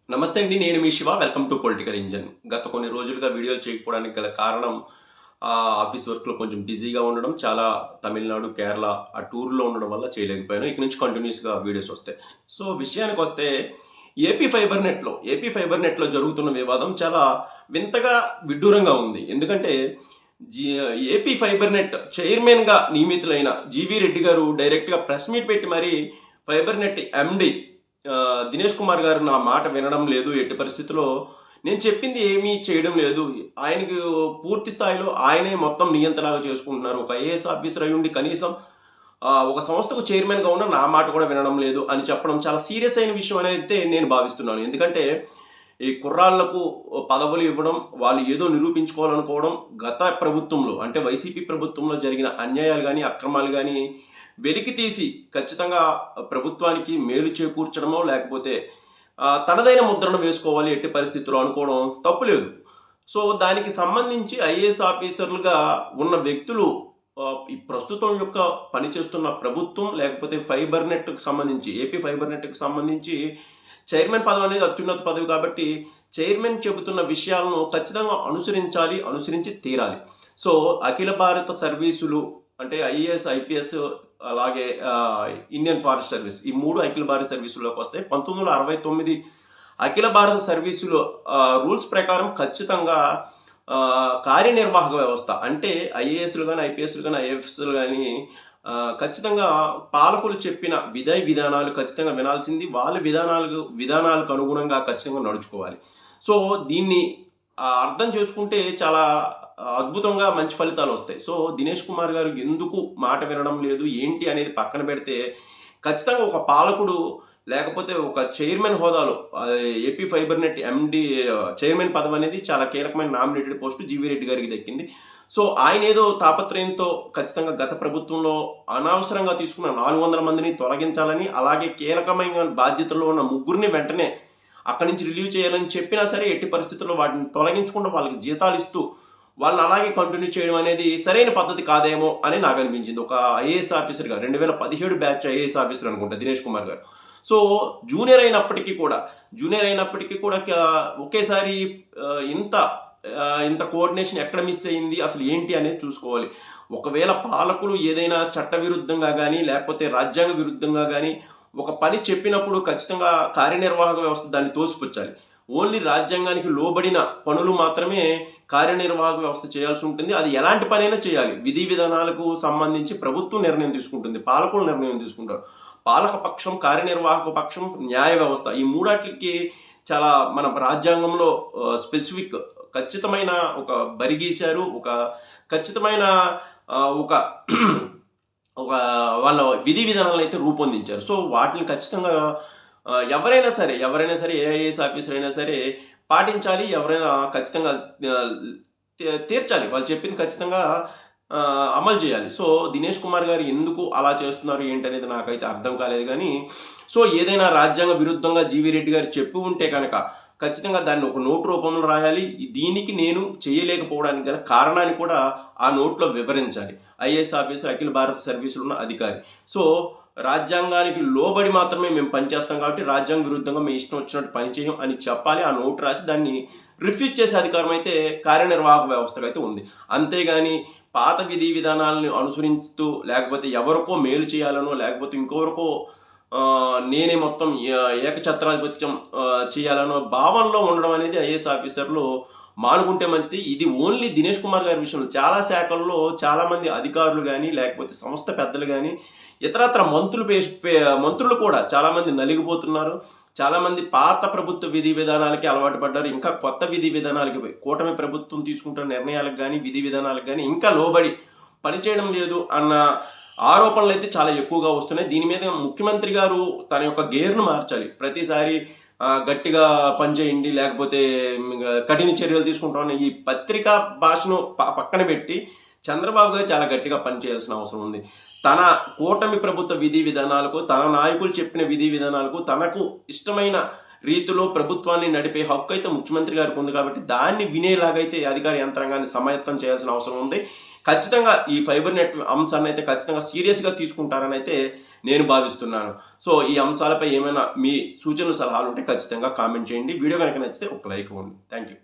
నమస్తే అండి. నేను మీ Shiva. Welcome to political engine. గత కొన్ని రోజులుగా వీడియోలు చేయకపోవడానికి గల కారణం ఆఫీస్ వర్క్‌లో కొంచెం బిజీగా ఉండడం. చాలా తమిళనాడు, కేరళ ఆ టూర్‌లో ఉండడం వల్ల చేయలేకపోయాను. ఇక నుంచి కంటిన్యూస్‌గా వీడియోస్ వస్తాయి. సో, విషయానికొస్తే ఏపీ ఫైబర్ నెట్‌లో జరుగుతున్న వివాదం చాలా వింతగా, విడ్డూరంగా ఉంది. ఎందుకంటే జీ ఏపీ ఫైబర్ నెట్ చైర్మన్‌గా నియమితులైన జీవీ రెడ్డి గారు డైరెక్ట్‌గా ప్రెస్ మీట్ పెట్టి మరి fibre net MD Dinesh Kumar గారు నా మాట వినడం లేదు. ఎట్టి పరిస్థితిలో నేను చెప్పింది ఏమీ చేయడం లేదు. ఆయనకి పూర్తి స్థాయిలో ఆయనే మొత్తం నియంతలాగా చేసుకుంటున్నారు. ఒక ఐఏఎస్ ఆఫీసర్ అయ్యుండి కనీసం ఒక సంస్థకు చైర్మన్‌గా ఉన్న నా మాట కూడా వినడం లేదు అని చెప్పడం చాలా సీరియస్ అయిన విషయం అనైతే నేను భావిస్తున్నాను. ఎందుకంటే ఈ కుర్రాళ్లకు పదవులు ఇవ్వడం, వాళ్ళు ఏదో నిరూపించుకోవాలనుకోవడం గత ప్రభుత్వంలో అంటే వైసీపీ ప్రభుత్వంలో జరిగిన అన్యాయాలు గాని, అక్రమాలు గాని వెలికితీసి ఖచ్చితంగా ప్రభుత్వానికి మేలు చేకూర్చడమో లేకపోతే తనదైన ముద్రను వేసుకోవాలి ఎట్టి పరిస్థితుల్లో అనుకోవడం తప్పులేదు. సో, దానికి సంబంధించి ఐఏఎస్ ఆఫీసర్లుగా ఉన్న వ్యక్తులు ఈ ప్రస్తుతం యొక్క పనిచేస్తున్న ప్రభుత్వం లేకపోతే ఫైబర్ నెట్‌కి సంబంధించి ఏపీ ఫైబర్ నెట్‌కి సంబంధించి చైర్మన్ పదవి అనేది అత్యున్నత పదవి కాబట్టి చైర్మన్ చెబుతున్న విషయాలను ఖచ్చితంగా అనుసరించాలి, అనుసరించి తీరాలి. సో, అఖిల భారత సర్వీసులు అంటే ఐఏఎస్, ఐపీఎస్ అలాగే ఇండియన్ ఫారెస్ట్ సర్వీస్ ఈ 3 అఖిల భారత సర్వీసుల్లోకి వస్తాయి. 1969 అఖిల భారత సర్వీసులు రూల్స్ ప్రకారం ఖచ్చితంగా కార్యనిర్వాహక వ్యవస్థ అంటే ఐఏఎస్‌లు గాని, ఐపీఎస్‌లు గాని, ఐఎఫ్ఎస్‌లు గాని ఖచ్చితంగా పాలకులు చెప్పిన విధానాలు ఖచ్చితంగా వినాల్సింది. వాళ్ళ విధానాలకు అనుగుణంగా ఖచ్చితంగా నడుచుకోవాలి. సో, దీన్ని అర్థం చేసుకుంటే చాలా అద్భుతంగా మంచి ఫలితాలొస్తాయి. సో, దినేష్ కుమార్ గారు ఎందుకు మాట వినడం లేదు, ఏంటి అనేది పక్కన పెడితే, ఖచ్చితంగా ఒక పాలకుడు లేకపోతే ఒక చైర్మన్ హోదాలో AP fiber net MD chairman పదవనేది చాలా కీలకమైన నామినేటెడ్ పోస్ట్ జీవీ రెడ్డి గారికి దక్కింది. సో, ఆయనేదో తాపత్రయంతో ఖచ్చితంగా గత ప్రభుత్వంలో అనవసరంగా తీసుకున్న 400 మందిని తొలగించాలని, అలాగే కీలకమైన బాధ్యతల్లో ఉన్న ముగ్గురిని వెంటనే అక్కడి నుంచి రిలీవ్ చేయాలని చెప్పినా సరే, ఎట్టి పరిస్థితుల్లో వాటిని తొలగించకుండా వాళ్ళకి జీతాలిస్తూ వాళ్ళని అలాగే కంటిన్యూ చేయడం అనేది సరైన పద్ధతి కాదేమో అని నాకు అనిపించింది. ఒక ఐఏఎస్ ఆఫీసర్‌గా 2017 బ్యాచ్ ఐఏఎస్ ఆఫీసర్ అనుకుంటా దినేష్ కుమార్ గారు. సో, జూనియర్ అయినప్పటికీ కూడా ఒకేసారి ఇంత ఇంత కోఆర్డినేషన్ ఎక్కడ మిస్ అయింది? అసలు ఏంటి అనేది చూసుకోవాలి. ఒకవేళ పాలకులు ఏదైనా చట్టవిరుద్ధంగా గాని, లేకపోతే రాజ్యాంగ విరుద్ధంగా గాని ఒక పని చెప్పినప్పుడు ఖచ్చితంగా కార్యనిర్వాహక వ్యవస్థ దాన్ని తోసిపుచ్చాలి. ఓన్లీ రాజ్యాంగానికి లోబడిన పనులు మాత్రమే కార్యనిర్వాహక వ్యవస్థ చేయాల్సి ఉంటుంది. అది ఎలాంటి పనైనా చేయాలి. విధి విధానాలకు సంబంధించి ప్రభుత్వం నిర్ణయం తీసుకుంటుంది. పాలకులు నిర్ణయం తీసుకుంటారు. పాలక పక్షం, కార్యనిర్వాహక పక్షం, న్యాయ వ్యవస్థ ఈ మూడాట్లికి చాలా మన రాజ్యాంగంలో స్పెసిఫిక్ ఖచ్చితమైన ఒక బరి గీశారు. ఒక ఖచ్చితమైన ఒక ఒక వాళ్ళ విధి విధానాలనైతే రూపొందించారు. సో, వాటిని ఖచ్చితంగా ఎవరైనా సరే ఏ ఐఏఎస్ ఆఫీసర్ అయినా సరే పాటించాలి. ఎవరైనా ఖచ్చితంగా ఆహ్, తీర్చాలి. వాళ్ళు చెప్పింది ఖచ్చితంగా అమలు చేయాలి. సో, దినేష్ కుమార్ గారు ఎందుకు అలా చేస్తున్నారు ఏంటనేది నాకైతే అర్థం కాలేదు గానీ, సో, ఏదైనా రాజ్యాంగ విరుద్ధంగా జీవీ రెడ్డి గారు చెప్పి ఉంటే కనుక ఖచ్చితంగా దాన్ని ఒక నోట్ రూపంలో రాయాలి. దీనికి నేను చేయలేకపోవడానికి గల కారణాన్ని కూడా ఆ నోట్‌లో వివరించాలి. ఐఏఎస్ ఆఫీసర్ అఖిల భారత సర్వీసులో ఉన్న అధికారి. సో, రాజ్యాంగానికి లోబడి మాత్రమే మేము పనిచేస్తాం కాబట్టి రాజ్యాంగ విరుద్ధంగా మీ ఇష్టం వచ్చినట్టు పని చేయం అని చెప్పాలి. ఆ నోట్ రాసి దాన్ని రిఫ్యూజ్ చేసే అధికారం అయితే కార్యనిర్వాహక వ్యవస్థకైతే ఉంది. అంతేగాని పాత విధి విధానాలను అనుసరిస్తూ లేకపోతే ఎవరికో మేలు చేయాలనో లేకపోతే ఇంకెవరికో నేనే మొత్తం ఏకఛత్రాధిపత్యం చేయాలనో భావనలో ఉండడం అనేది ఐఏఎస్ ఆఫీసర్లు మానుకుంటే మంచిది. ఇది ఓన్లీ దినేష్ కుమార్ గారి విషయంలో చాలా శాఖల్లో చాలామంది అధికారులు గాని, లేకపోతే సంస్థ పెద్దలు గాని, ఇతరత్ర మంత్రులు కూడా చాలామంది నలిగిపోతున్నారు. చాలామంది పాత ప్రభుత్వ విధి విధానాలకి అలవాటు పడ్డారు. ఇంకా కొత్త విధి విధానాలకి కూటమి ప్రభుత్వం తీసుకుంటున్న నిర్ణయాలకు గాని, విధి విధానాలకు గాని ఇంకా లోబడి పనిచేయడం లేదు అన్న ఆరోపణలైతే చాలా ఎక్కువగా వస్తున్నాయి. దీని మీద ముఖ్యమంత్రి గారు తన యొక్క గేర్‌ను మార్చాలి. ప్రతిసారి గట్టిగా పనిచేయండి లేకపోతే కఠిన చర్యలు తీసుకుంటామని ఈ పత్రికా భాషను పక్కన పెట్టి చంద్రబాబు గారు చాలా గట్టిగా పనిచేయాల్సిన అవసరం ఉంది. తన కూటమి ప్రభుత్వ విధి విధానాలకు, తన నాయకులు చెప్పిన విధి విధానాలకు, తనకు ఇష్టమైన రీతిలో ప్రభుత్వాన్ని నడిపే హక్కు అయితే ముఖ్యమంత్రి గారికి ఉంది కాబట్టి దాన్ని వినేలాగైతే అధికార యంత్రాంగాన్ని సమాయత్తం చేయాల్సిన అవసరం ఉంది. ఖచ్చితంగా ఈ ఫైబర్ నెట్ అంశాన్ని అయితే ఖచ్చితంగా సీరియస్‌గా తీసుకుంటారని అయితే నేను భావిస్తున్నాను. సో ఈ అంశాలపై ఏమైనా మీ సూచనలు సలహాలు ఉంటే ఖచ్చితంగా కామెంట్ చేయండి. వీడియో కనుక నచ్చితే ఒక లైక్ ఇవ్వండి. Thank you.